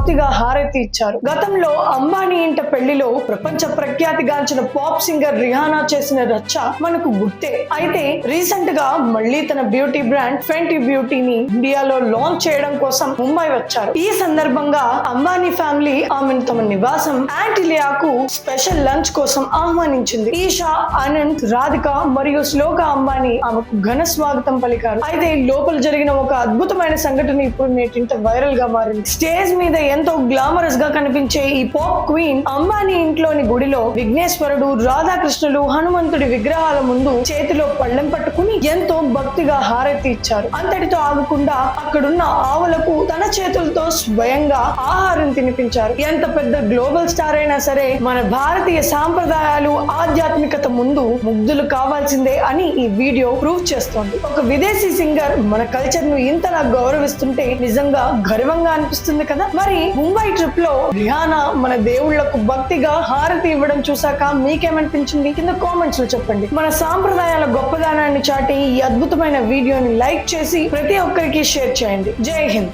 భక్తిగా హారతి ఇచ్చారు. గతంలో అంబానీ ఇంట పెళ్లిలో ప్రపంచ ప్రఖ్యాతిగాంచిన పాప్ సింగర్ రిహానా చేసిన రచ్చ మనకు గుర్తే. అయితే రీసెంట్ గా మళ్ళీ తన బ్యూటీ బ్రాండ్ ఫెంటీ బ్యూటీని ఇండియాలో లాంచ్ చేయడం కోసం ముంబై వచ్చారు. ఈ సందర్భంగా అంబానీ ఫ్యామిలీ ఆమెను తమ నివాసం యాంటిలియాకు స్పెషల్ లంచ్ కోసం ఆహ్వానించింది. ఈషా, ఆనంద్, రాధిక మరియు శ్లోక అంబానీ ఆమెకు ఘన స్వాగతం పలికారు. అయితే లోపల జరిగిన ఒక అద్భుతమైన సంఘటన ఇప్పుడు నేటింట వైరల్ గా మారింది. స్టేజ్ మీద ఎంతో గ్లామరస్ గా కనిపించే ఈ పాప్ క్వీన్ అంబానీ ఇంట్లోని గుడిలో విఘ్నేశ్వరుడు, రాధాకృష్ణులు, హనుమంతుడి విగ్రహాల ముందు చేతిలో పళ్ళెం పట్టుకుని ఎంతో భక్తిగా హారతి ఇచ్చారు. అంతటితో ఆగకుండా అక్కడున్న ఆవులకు తన చేతులతో స్వయంగా ఆహారం తినిపించారు. ఎంత పెద్ద గ్లోబల్ స్టార్ అయినా సరే మన భారతీయ సాంప్రదాయాలు, ఆధ్యాత్మికత ముందు ముగ్ధులు కావాల్సిందే అని ఈ వీడియో ప్రూవ్ చేస్తోంది. ఒక విదేశీ సింగర్ మన కల్చర్ ను ఇంతలా గౌరవిస్తుంటే నిజంగా గర్వంగా అనిపిస్తుంది కదా. మరి ముంబై ట్రిప్ లో రిహానా మన దేవుళ్లకు భక్తిగా హారతి ఇవ్వడం చూసాక మీకేమనిపించింది? కింద కామెంట్స్ లో చెప్పండి. మన సాంప్రదాయాల గొప్పదనాన్ని చాటి ఈ అద్భుతమైన వీడియోని లైక్ చేసి ప్రతి ఒక్కరికి షేర్ చేయండి. జై హింద్.